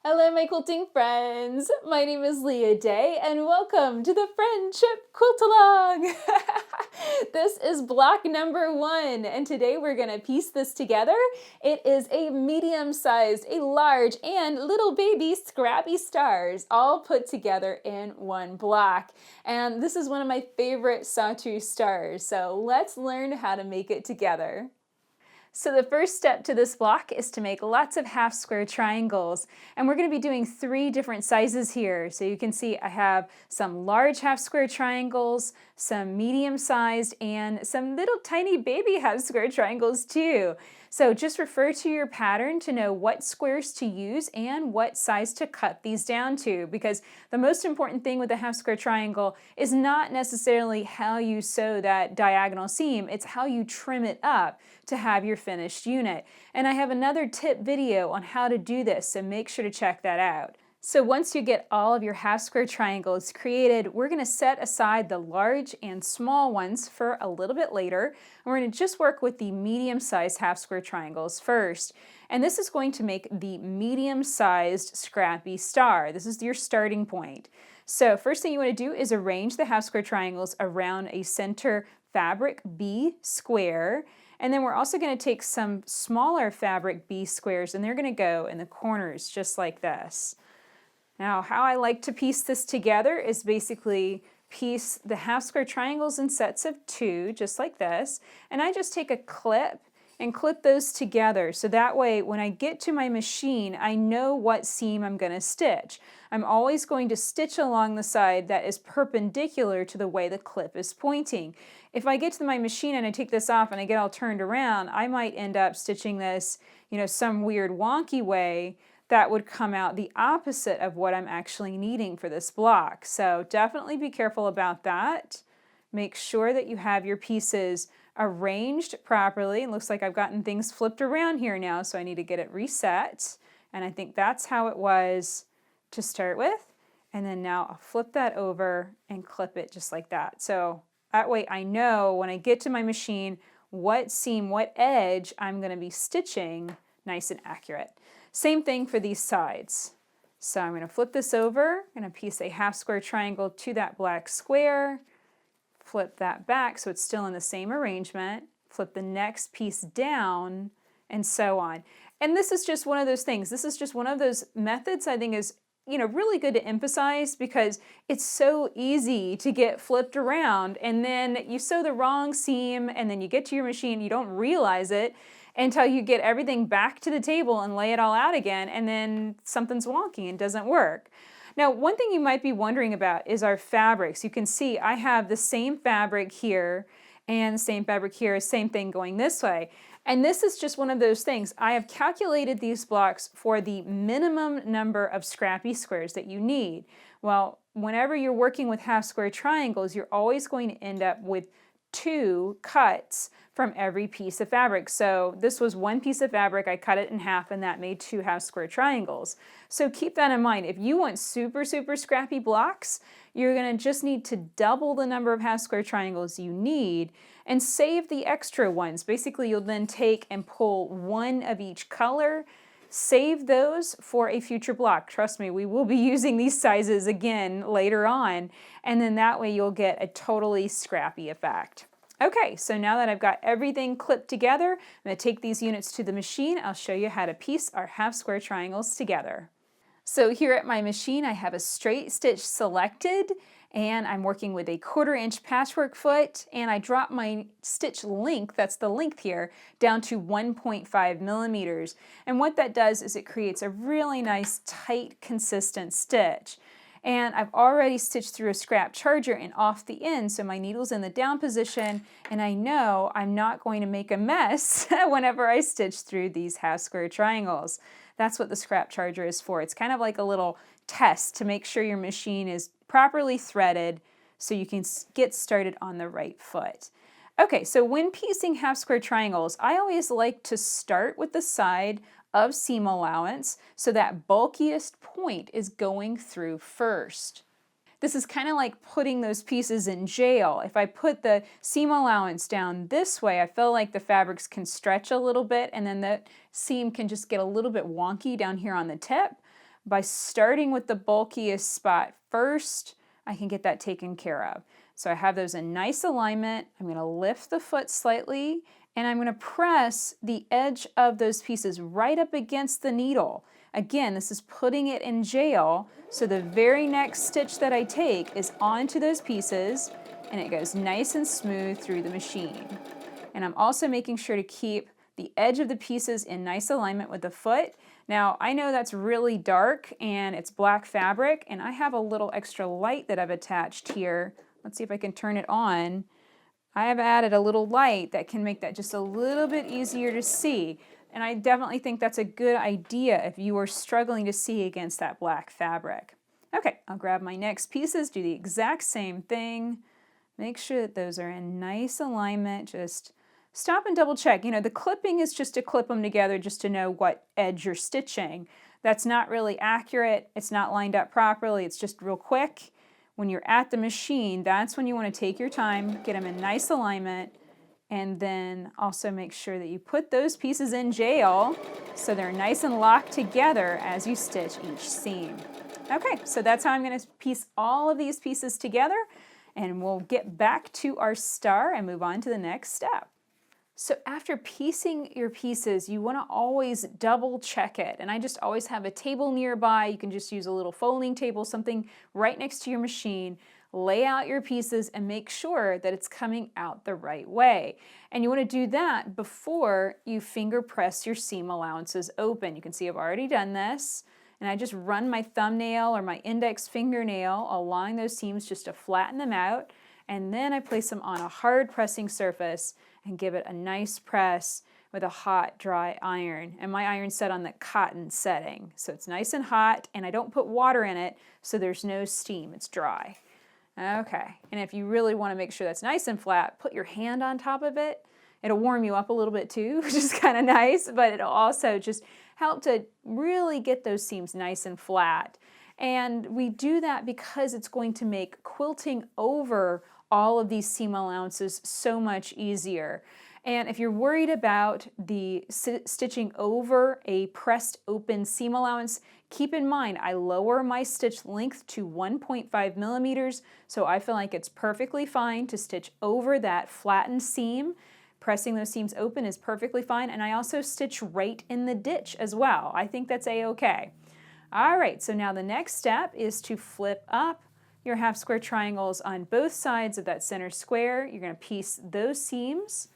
Hello, my quilting friends. My name is Leah Day, and welcome to the Friendship Quilt Along. This is block number 1, and today we're going to piece this together. It is a medium-sized, a large, and little baby Scrappy stars all put together in one block. And this is one of my favorite sawtooth stars, so let's learn how to make it together. So the first step to this block is to make lots of half square triangles. And we're going to be doing 3 different sizes here. So you can see I have some large half square triangles, some medium sized, and some little tiny baby half square triangles too. So just refer to your pattern to know what squares to use and what size to cut these down to, because the most important thing with a half square triangle is not necessarily how you sew that diagonal seam, it's how you trim it up to have your finished unit. And I have another tip video on how to do this, so make sure to check that out. So once you get all of your half square triangles created, we're going to set aside the large and small ones for a little bit later. And we're going to just work with the medium-sized half square triangles first. And this is going to make the medium-sized Scrappy star. This is your starting point. So first thing you want to do is arrange the half square triangles around a center fabric B square. And then we're also going to take some smaller fabric B squares, and they're going to go in the corners just like this. Now, how I like to piece this together is basically piece the half square triangles in sets of 2, just like this, and I just take a clip and clip those together, so that way when I get to my machine, I know what seam I'm going to stitch. I'm always going to stitch along the side that is perpendicular to the way the clip is pointing. If I get to my machine and I take this off and I get all turned around, I might end up stitching this, some weird wonky way that would come out the opposite of what I'm actually needing for this block. So definitely be careful about that. Make sure that you have your pieces arranged properly. It looks like I've gotten things flipped around here now, so I need to get it reset. And I think that's how it was to start with. And then now I'll flip that over and clip it just like that. So that way I know when I get to my machine what seam, what edge I'm going to be stitching nice and accurate. Same thing for these sides. So I'm going to flip this over, I'm going to piece a half square triangle to that black square, flip that back so it's still in the same arrangement, flip the next piece down, and so on. And this is just one of those things. This is just one of those methods I think is really good to emphasize, because it's so easy to get flipped around and then you sew the wrong seam and then you get to your machine, you don't realize it until you get everything back to the table and lay it all out again, and then something's wonky and doesn't work. Now, one thing you might be wondering about is our fabrics. You can see I have the same fabric here and the same fabric here, same thing going this way. And this is just one of those things. I have calculated these blocks for the minimum number of Scrappy squares that you need. Well, whenever you're working with half square triangles, you're always going to end up with 2 cuts from every piece of fabric. So this was 1 piece of fabric, I cut it in half, and that made 2 half square triangles. So keep that in mind. If you want super scrappy blocks, you're going to just need to double the number of half square triangles you need and save the extra ones. Basically, you'll then take and pull 1 of each color, save those for a future block. Trust me, we will be using these sizes again later on, and then that way you'll get a totally scrappy effect. Okay, so now that I've got everything clipped together, I'm going to take these units to the machine. I'll show you how to piece our half square triangles together. So here at my machine, I have a straight stitch selected, and I'm working with a 1/4 inch patchwork foot, and I drop my stitch length, that's the length here, down to 1.5 millimeters. And what that does is it creates a really nice, tight, consistent stitch. And I've already stitched through a scrap charger and off the end, so my needle's in the down position, and I know I'm not going to make a mess whenever I stitch through these half square triangles. That's what the scrap charger is for. It's kind of like a little test to make sure your machine is properly threaded so you can get started on the right foot. Okay, so when piecing half square triangles, I always like to start with the side of seam allowance, so that bulkiest point is going through first. This is kind of like putting those pieces in jail. If I put the seam allowance down this way, I feel like the fabrics can stretch a little bit, and then the seam can just get a little bit wonky down here on the tip. by starting with the bulkiest spot first, I can get that taken care of. So I have those in nice alignment. I'm going to lift the foot slightly, and I'm going to press the edge of those pieces right up against the needle. Again, this is putting it in jail, so the very next stitch that I take is onto those pieces, and it goes nice and smooth through the machine. And I'm also making sure to keep the edge of the pieces in nice alignment with the foot. Now, I know that's really dark and it's black fabric, and I have a little extra light that I've attached here. Let's see if I can turn it on. I have added a little light that can make that just a little bit easier to see. And I definitely think that's a good idea if you are struggling to see against that black fabric. Okay, I'll grab my next pieces, do the exact same thing. Make sure that those are in nice alignment. Just stop and double check. The clipping is just to clip them together just to know what edge you're stitching. That's not really accurate. It's not lined up properly. It's just real quick. When you're at the machine, that's when you want to take your time, get them in nice alignment, and then also make sure that you put those pieces in jail so they're nice and locked together as you stitch each seam. Okay, so that's how I'm going to piece all of these pieces together, and we'll get back to our star and move on to the next step. So after piecing your pieces, you want to always double check it. And I just always have a table nearby. You can just use a little folding table, something right next to your machine. Lay out your pieces and make sure that it's coming out the right way. And you want to do that before you finger press your seam allowances open. You can see I've already done this. And I just run my thumbnail or my index fingernail along those seams just to flatten them out. And then I place them on a hard pressing surface and give it a nice press with a hot, dry iron. And my iron's set on the cotton setting. So it's nice and hot, and I don't put water in it, so there's no steam, it's dry. Okay, and if you really want to make sure that's nice and flat, put your hand on top of it. It'll warm you up a little bit too, which is kind of nice, but it'll also just help to really get those seams nice and flat. And we do that because it's going to make quilting over all of these seam allowances so much easier. And if you're worried about the stitching over a pressed open seam allowance, keep in mind I lower my stitch length to 1.5 millimeters, so I feel like it's perfectly fine to stitch over that flattened seam. Pressing those seams open is perfectly fine, and I also stitch right in the ditch as well. I think that's a-okay. All right, so now the next step is to flip up your half square triangles on both sides of that center square. You're going to piece those seams.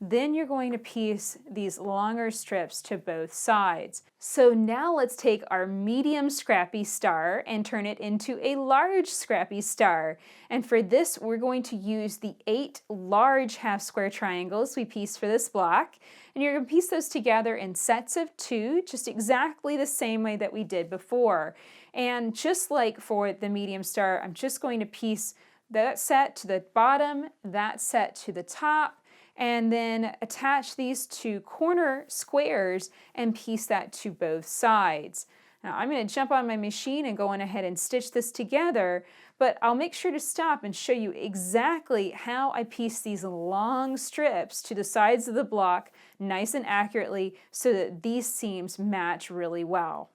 Then you're going to piece these longer strips to both sides. So now let's take our medium scrappy star and turn it into a large scrappy star. And for this, we're going to use the 8 large half square triangles we pieced for this block. And you're going to piece those together in sets of 2, just exactly the same way that we did before. And just like for the medium star, I'm just going to piece that set to the bottom, that set to the top, and then attach these 2 corner squares and piece that to both sides. Now I'm going to jump on my machine and go on ahead and stitch this together, but I'll make sure to stop and show you exactly how I piece these long strips to the sides of the block nice and accurately so that these seams match really well.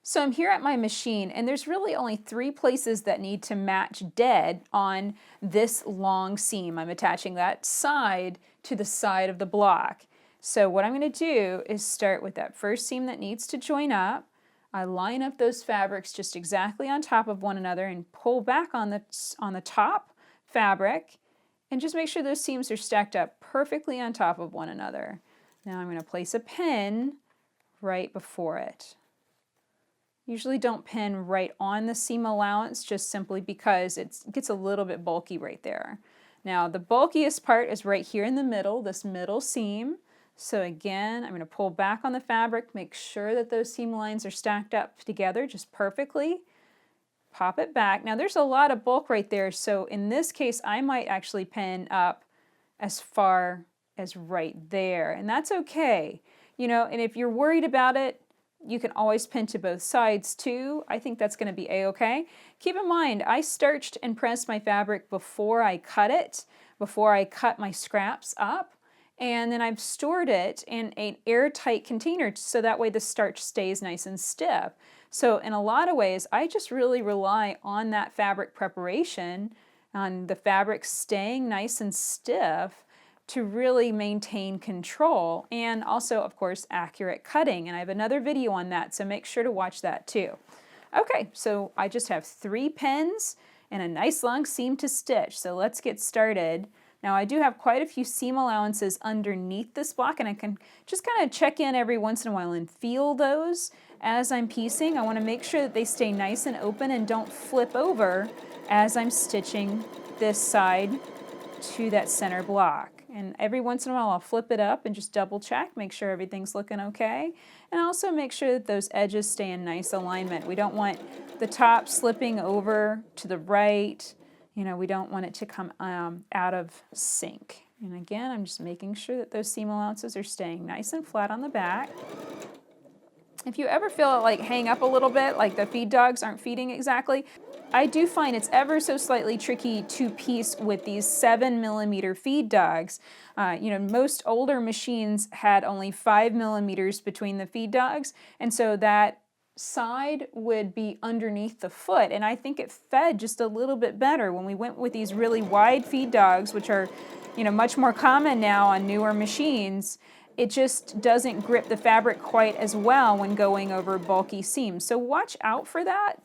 So I'm here at my machine, and there's really only 3 places that need to match dead on this long seam. I'm attaching that side to the side of the block. So what I'm going to do is start with that first seam that needs to join up. I line up those fabrics just exactly on top of one another and pull back on the top fabric, and just make sure those seams are stacked up perfectly on top of one another. Now I'm going to place a pin right before it. Usually don't pin right on the seam allowance, just simply because it gets a little bit bulky right there. Now the bulkiest part is right here in the middle, this middle seam. So again, I'm going to pull back on the fabric, make sure that those seam lines are stacked up together just perfectly. Pop it back. Now there's a lot of bulk right there, so in this case I might actually pin up as far as right there, and that's okay. And if you're worried about it, you can always pin to both sides too. I think that's going to be a-okay. Keep in mind, I starched and pressed my fabric before I cut it, before I cut my scraps up, and then I've stored it in an airtight container so that way the starch stays nice and stiff. So in a lot of ways, I just really rely on that fabric preparation, on the fabric staying nice and stiff to really maintain control, and also, of course, accurate cutting. And I have another video on that, so make sure to watch that too. Okay, so I just have 3 pins and a nice long seam to stitch, so let's get started. Now I do have quite a few seam allowances underneath this block, and I can just kind of check in every once in a while and feel those as I'm piecing. I want to make sure that they stay nice and open and don't flip over as I'm stitching this side to that center block. And every once in a while I'll flip it up and just double check, make sure everything's looking okay. And also make sure that those edges stay in nice alignment. We don't want the top slipping over to the right. You know, we don't want it to come out of sync. And again, I'm just making sure that those seam allowances are staying nice and flat on the back. If you ever feel it like hang up a little bit, like the feed dogs aren't feeding exactly, I do find it's ever so slightly tricky to piece with these 7mm feed dogs. You know, most older machines had only 5mm between the feed dogs, and so that side would be underneath the foot, and I think it fed just a little bit better when we went with these really wide feed dogs, which are, you know, much more common now on newer machines. It just doesn't grip the fabric quite as well when going over bulky seams. So watch out for that,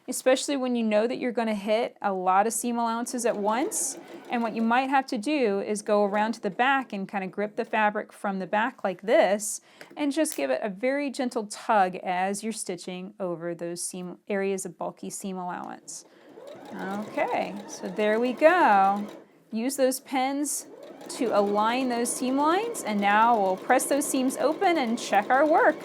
especially when you know that you're going to hit a lot of seam allowances at once. And what you might have to do is go around to the back and kind of grip the fabric from the back like this, and just give it a very gentle tug as you're stitching over those seam areas of bulky seam allowance. Okay, so there we go. Use those pens to align those seam lines, and now we'll press those seams open and check our work.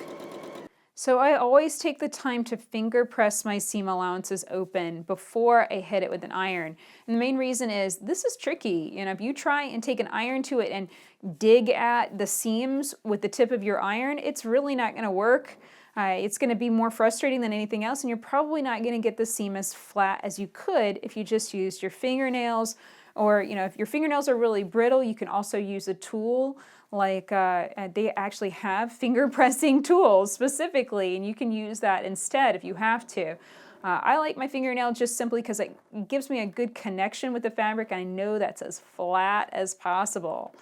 So I always take the time to finger press my seam allowances open before I hit it with an iron. And the main reason is this is tricky. You know, if you try and take an iron to it and dig at the seams with the tip of your iron, it's really not going to work. It's going to be more frustrating than anything else, and you're probably not going to get the seam as flat as you could if you just used your fingernails. Or, you know, if your fingernails are really brittle, you can also use a tool like they actually have finger pressing tools specifically, and you can use that instead if you have to. I like my fingernail just simply because it gives me a good connection with the fabric. I know that's as flat as possible.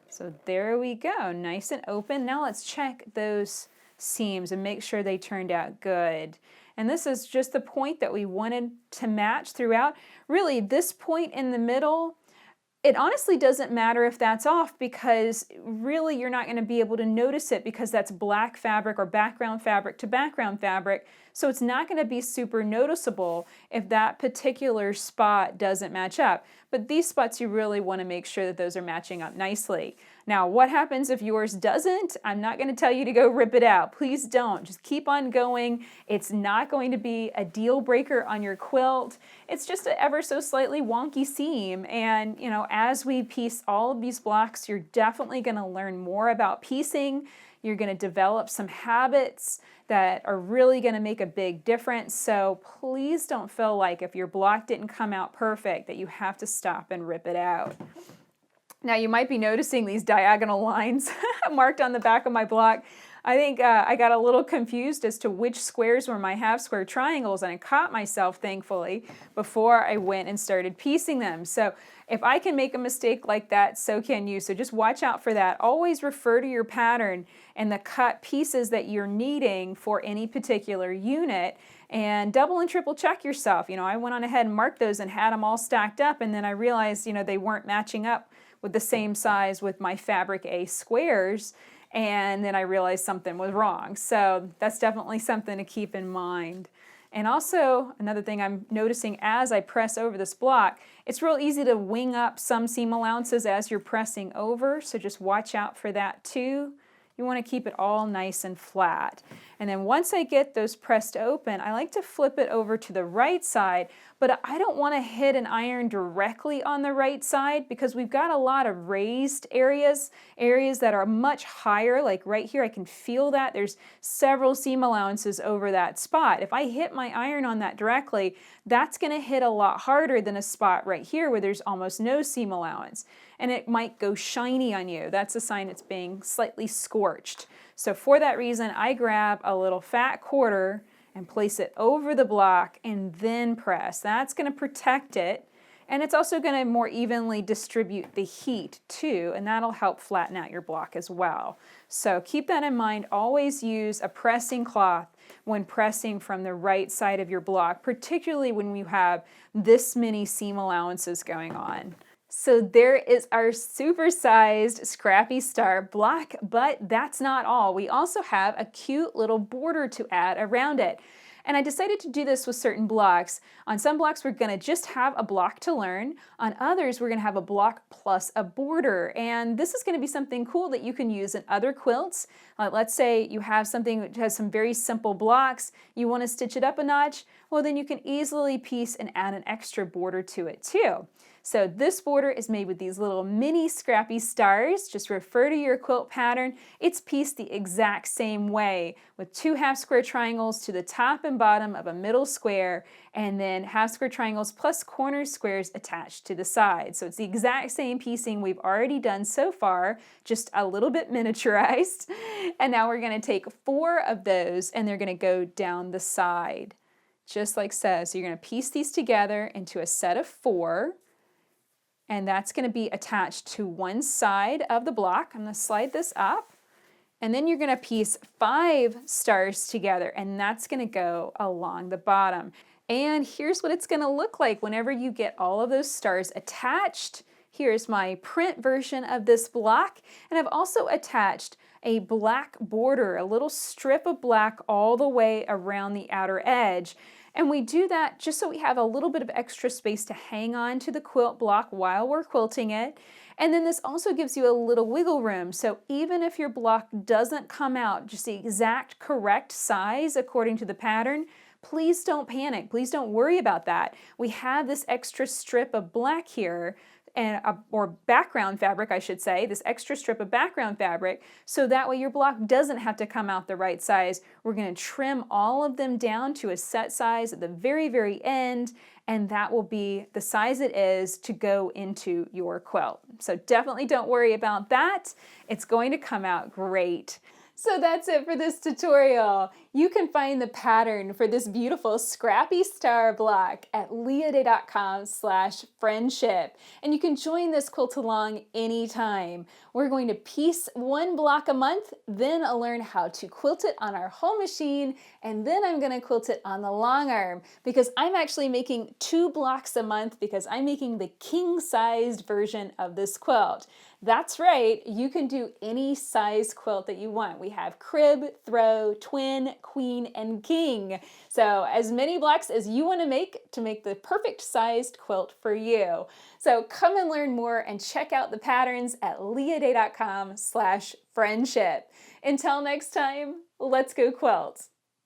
So there we go, nice and open. Now let's check those seams and make sure they turned out good. And this is just the point that we wanted to match throughout. Really, this point in the middle, it honestly doesn't matter if that's off, because really you're not going to be able to notice it because that's black fabric or background fabric to background fabric. So it's not going to be super noticeable if that particular spot doesn't match up. But these spots, you really want to make sure that those are matching up nicely. Now, what happens if yours doesn't? I'm not going to tell you to go rip it out. Please don't. Just keep on going. It's not going to be a deal breaker on your quilt. It's just an ever so slightly wonky seam. And, you know, as we piece all of these blocks, you're definitely going to learn more about piecing. You're going to develop some habits that are really going to make a big difference. So please don't feel like if your block didn't come out perfect that you have to stop and rip it out. Now you might be noticing these diagonal lines marked on the back of my block. I think I got a little confused as to which squares were my half square triangles, and I caught myself, thankfully, before I went and started piecing them. So if I can make a mistake like that, so can you. So just watch out for that. Always refer to your pattern and the cut pieces that you're needing for any particular unit, and double and triple check yourself. You know, I went on ahead and marked those and had them all stacked up, and then I realized, you know, they weren't matching up with the same size with my Fabric A squares, and then I realized something was wrong. So that's definitely something to keep in mind. And also, another thing I'm noticing as I press over this block, it's real easy to wing up some seam allowances as you're pressing over, so just watch out for that too. You want to keep it all nice and flat. And then once I get those pressed open, I like to flip it over to the right side, but I don't want to hit an iron directly on the right side because we've got a lot of raised areas that are much higher. Like right here, I can feel that. There's several seam allowances over that spot. If I hit my iron on that directly, that's going to hit a lot harder than a spot right here where there's almost no seam allowance. And it might go shiny on you. That's a sign it's being slightly scorched. So for that reason, I grab a little fat quarter and place it over the block and then press. That's going to protect it, and it's also going to more evenly distribute the heat too, and that'll help flatten out your block as well. So keep that in mind. Always use a pressing cloth when pressing from the right side of your block, particularly when you have this many seam allowances going on. So there is our supersized Scrappy Star block, but that's not all. We also have a cute little border to add around it. And I decided to do this with certain blocks. On some blocks, we're going to just have a block to learn. On others, we're going to have a block plus a border. And this is going to be something cool that you can use in other quilts. Let's say you have something that has some very simple blocks. You want to stitch it up a notch. Well, then you can easily piece and add an extra border to it too. So this border is made with these little mini Scrappy stars. Just refer to your quilt pattern. It's pieced the exact same way with 2 half square triangles to the top and bottom of a middle square, and then half square triangles plus corner squares attached to the side. So it's the exact same piecing we've already done so far, just a little bit miniaturized. And now we're going to take 4 of those and they're going to go down the side, just like so. So you're going to piece these together into a set of 4. And that's going to be attached to one side of the block. I'm going to slide this up. And then you're going to piece 5 stars together, and that's going to go along the bottom. And here's what it's going to look like whenever you get all of those stars attached. Here's my print version of this block. And I've also attached a black border, a little strip of black all the way around the outer edge. And we do that just so we have a little bit of extra space to hang on to the quilt block while we're quilting it. And then this also gives you a little wiggle room. So even if your block doesn't come out just the exact correct size according to the pattern, please don't panic. Please don't worry about that. We have this extra strip of black here, or background fabric, I should say, this extra strip of background fabric, so that way your block doesn't have to come out the right size. We're going to trim all of them down to a set size at the very, very end, and that will be the size it is to go into your quilt. So definitely don't worry about that. It's going to come out great. So that's it for this tutorial. You can find the pattern for this beautiful Scrappy Star block at leahday.com/friendship. And you can join this quilt along anytime. We're going to piece 1 block a month, then I'll learn how to quilt it on our home machine, and then I'm going to quilt it on the long arm, because I'm actually making 2 blocks a month because I'm making the king-sized version of this quilt. That's right, you can do any size quilt that you want. We have crib, throw, twin, queen, and king. So as many blocks as you want to make the perfect sized quilt for you. So come and learn more and check out the patterns at leahday.com/friendship. Until next time, let's go quilt.